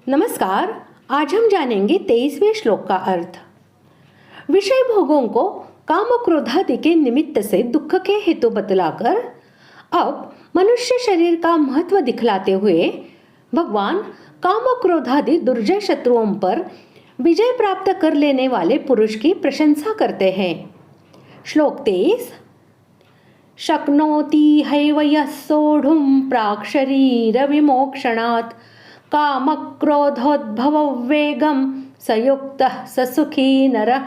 नमस्कार। आज हम जानेंगे 23वें श्लोक का अर्थ। विषय भोगों को काम क्रोधादि के निमित्त से दुख के हेतु बतलाकर अब मनुष्य शरीर का महत्व दिखलाते हुए भगवान काम क्रोधादि दुर्जय शत्रुओं पर विजय प्राप्त कर लेने वाले पुरुष की प्रशंसा करते हैं। श्लोक 23। शक्नोति हैव यः सोढुं प्राक् शरीर विमोक्षणात् कामक्रोधोद्भववेगं सयुक्तः स सुखी नरः।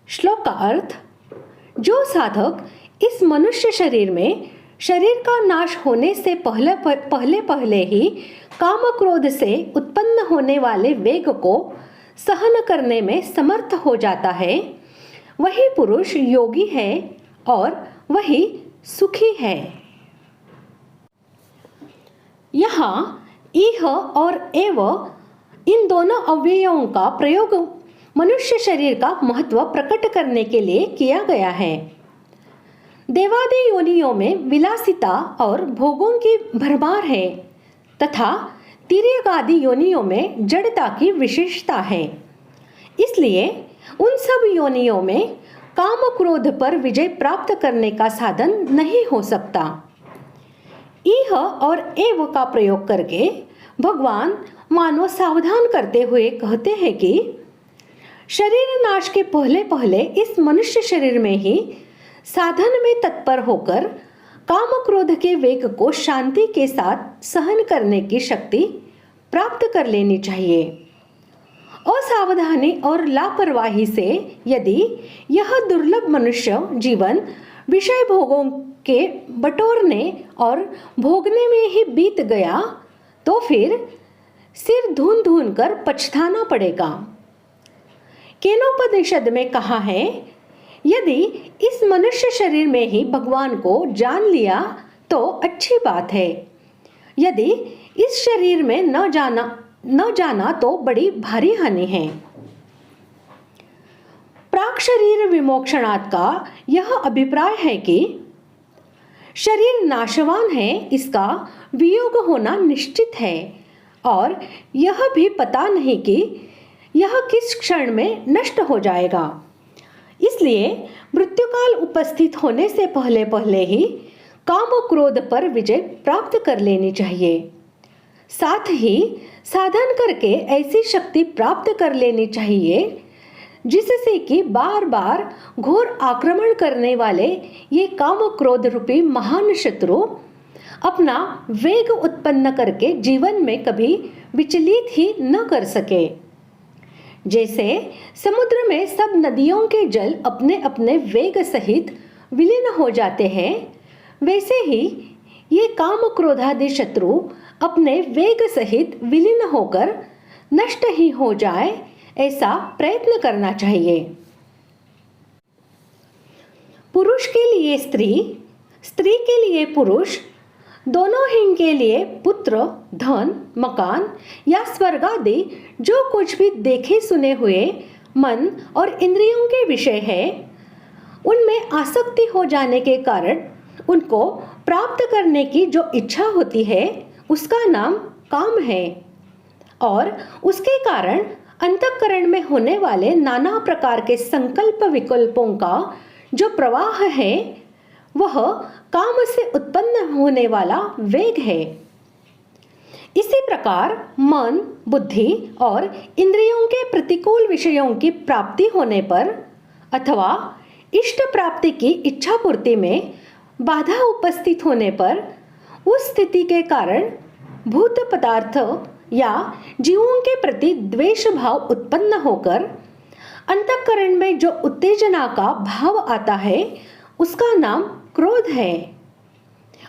श्लोक का अर्थ। जो साधक इस मनुष्य शरीर में शरीर का नाश होने से पहले ही काम क्रोध से उत्पन्न होने वाले वेग को सहन करने में समर्थ हो जाता है, वही पुरुष योगी है और वही सुखी है। यहाँ इह और एव इन दोनों अव्ययों का प्रयोग मनुष्य शरीर का महत्व प्रकट करने के लिए किया गया है। देवादि योनियों में विलासिता और भोगों की भरमार है तथा तिर्यगादि योनियों में जड़ता की विशेषता है। इसलिए उन सब योनियों में काम क्रोध पर विजय प्राप्त करने का साधन नहीं हो सकता। इह और एव का प्रयोग करके भगवान मानव सावधान करते हुए कहते हैं कि शरीर नाश के पहले इस मनुष्य शरीर में ही साधन में तत्पर होकर काम क्रोध के वेग को शांति के साथ सहन करने की शक्ति प्राप्त कर लेनी चाहिए। असावधानी और लापरवाही से यदि यह दुर्लभ मनुष्य जीवन विषय भोगों के बटोरने और भोगने में ही बीत गया तो फिर सिर धून कर पछताना पड़ेगा। केनोपनिषद में कहा है, यदि इस मनुष्य शरीर में ही भगवान को जान लिया तो अच्छी बात है, यदि इस शरीर में न जाना तो बड़ी भारी हानि है। प्राक शरीर विमोक्षणात् का यह अभिप्राय है कि शरीर नाशवान है, इसका वियोग होना निश्चित है और यह भी पता नहीं कि यह किस क्षण में नष्ट हो जाएगा। इसलिए मृत्युकाल उपस्थित होने से पहले ही काम क्रोध पर विजय प्राप्त कर लेनी चाहिए। साथ ही साधन करके ऐसी शक्ति प्राप्त कर लेनी चाहिए जिससे कि बार बार घोर आक्रमण करने वाले ये काम क्रोध रूपी महान शत्रु अपना वेग उत्पन्न करके जीवन में कभी विचलित ही न कर सके। जैसे समुद्र में सब नदियों के जल अपने अपने वेग सहित विलीन हो जाते हैं, वैसे ही ये काम क्रोधादि शत्रु अपने वेग सहित विलीन होकर नष्ट ही हो जाए, ऐसा प्रयत्न करना चाहिए। पुरुष के लिए स्त्री, स्त्री के लिए पुरुष, दोनों ही के लिए पुत्र, धन, मकान या स्वर्ग आदि जो कुछ भी देखे सुने हुए मन और इंद्रियों के विषय है, उनमें आसक्ति हो जाने के कारण उनको प्राप्त करने की जो इच्छा होती है उसका नाम काम है। और उसके कारण अंतःकरण में होने वाले नाना प्रकार के संकल्प विकल्पों का जो प्रवाह है वह काम से उत्पन्न होने वाला वेग है। इसी प्रकार मन, बुद्धि और इंद्रियों के प्रतिकूल विषयों की प्राप्ति होने पर अथवा इष्ट प्राप्ति की इच्छा पूर्ति में बाधा उपस्थित होने पर उस स्थिति के कारण भूत पदार्थ या जीवों के प्रति द्वेष भाव उत्पन्न होकर अंतःकरण में जो उत्तेजना का भाव आता है उसका नाम क्रोध है।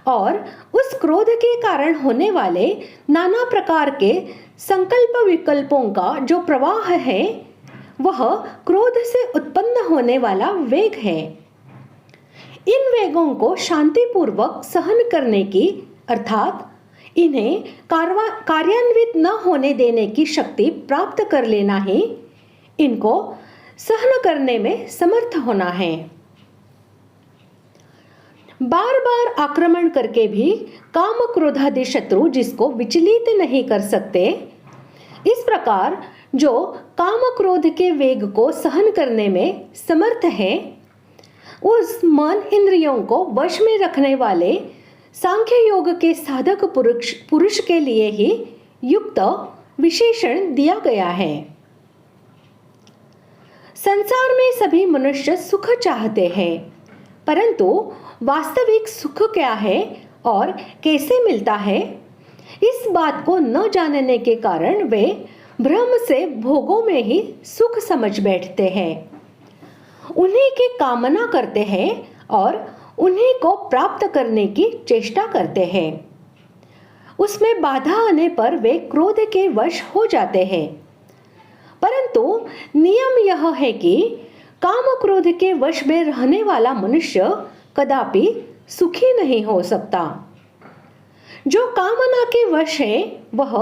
और उस क्रोध के कारण होने वाले नाना प्रकार के संकल्प विकल्पों का जो प्रवाह है वह क्रोध से उत्पन्न होने वाला वेग है। इन वेगों को शांतिपूर्वक सहन करने की अर्थात इन्हें कार्यान्वित न होने देने की शक्ति प्राप्त कर लेना ही इनको सहन करने में समर्थ होना है। बार बार आक्रमण करके भी काम क्रोधादि शत्रु जिसको विचलित नहीं कर सकते, इस प्रकार जो काम क्रोध के वेग को सहन करने में समर्थ है, उस मन इंद्रियों को वश में रखने वाले सांख्य योग के साधक पुरुष के लिए ही युक्त विशेषण दिया गया है। संसार में सभी मनुष्य सुख चाहते हैं, परंतु वास्तविक सुख क्या है और कैसे मिलता है, इस बात को न जानने के कारण वे भ्रम से भोगों में ही सुख समझ बैठते हैं, उन्हीं की कामना करते हैं और उन्हीं को प्राप्त करने की चेष्टा करते हैं। उसमें बाधा आने पर वे क्रोध के वश हो जाते हैं, परंतु नियम यह है कि काम क्रोध के वश में रहने वाला मनुष्य कदापि सुखी नहीं हो सकता। जो कामना के वश है वह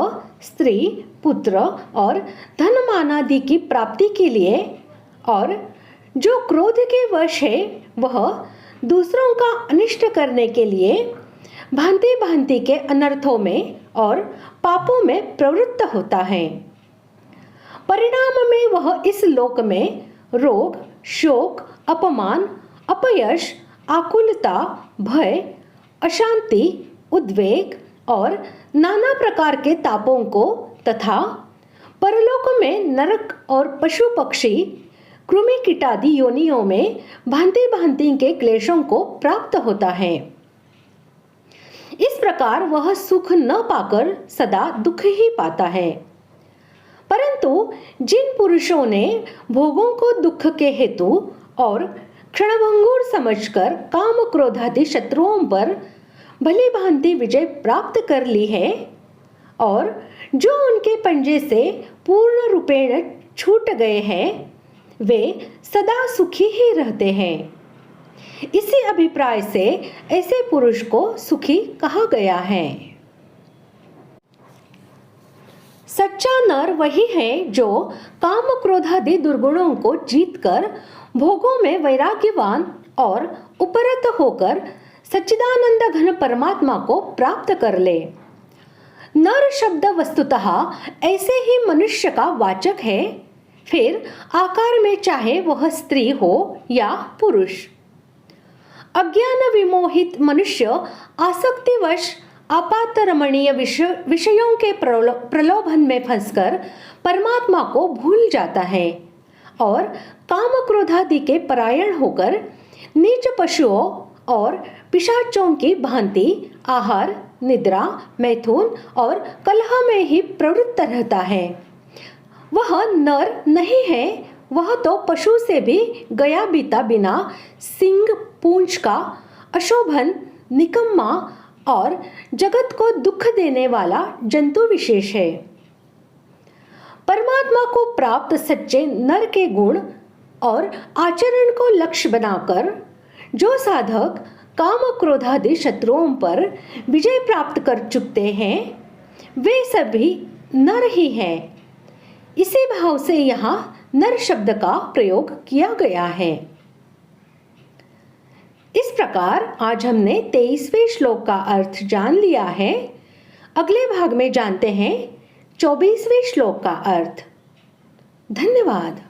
स्त्री, पुत्र और धन मान आदि की प्राप्ति के लिए, और जो क्रोध के वश है वह दूसरों का अनिष्ट करने के लिए भांति भांति के अनर्थों में और पापों में प्रवृत्त होता है। परिणाम में वह इस लोक में रोग, शोक, अपमान, अपयश, आकुलता, भय, अशांति, उद्वेग और नाना प्रकार के तापों को तथा परलोक में नरक और पशु पक्षी, कृमि कीटादि योनियों में भांति भांति के क्लेशों को प्राप्त होता है। इस प्रकार वह सुख न पाकर सदा दुख ही पाता है। परंतु जिन पुरुषों ने भोगों को दुख के हेतु और क्षणभंगुर समझकर काम क्रोधादि शत्रुओं पर भली भांति विजय प्राप्त कर ली है और जो उनके पंजे से पूर्ण रूपेण छूट गए हैं, वे सदा सुखी ही रहते हैं। इसी अभिप्राय से ऐसे पुरुष को सुखी कहा गया है। सच्चा नर वही है जो काम क्रोधादि दुर्गुणों को जीतकर भोगों में वैराग्यवान और उपरत होकर सच्चिदानंद घन परमात्मा को प्राप्त कर ले। नर शब्द वस्तुतः ऐसे ही मनुष्य का वाचक है, फिर आकार में चाहे वह स्त्री हो या पुरुष। अज्ञान विमोहित मनुष्य आसक्तिवश आपात रमणीय विषयों के प्रलोभन में फंसकर परमात्मा को भूल जाता है और काम क्रोधादि के परायण होकर नीच पशुओं और पिशाचों की भांति आहार, निद्रा, मैथुन और कलह में ही प्रवृत्त रहता है। वह नर नहीं है, वह तो पशु से भी गया बीता बिना सिंग पूंछ का अशोभन, निकम्मा और जगत को दुख देने वाला जंतु विशेष है। परमात्मा को प्राप्त सच्चे नर के गुण और आचरण को लक्ष्य बनाकर जो साधक काम क्रोधादि शत्रुओं पर विजय प्राप्त कर चुके हैं, वे सभी नर ही हैं। इसी भाव से यहाँ नर शब्द का प्रयोग किया गया है। इस प्रकार आज हमने 23वें श्लोक का अर्थ जान लिया है। अगले भाग में जानते हैं 24वें श्लोक का अर्थ। धन्यवाद।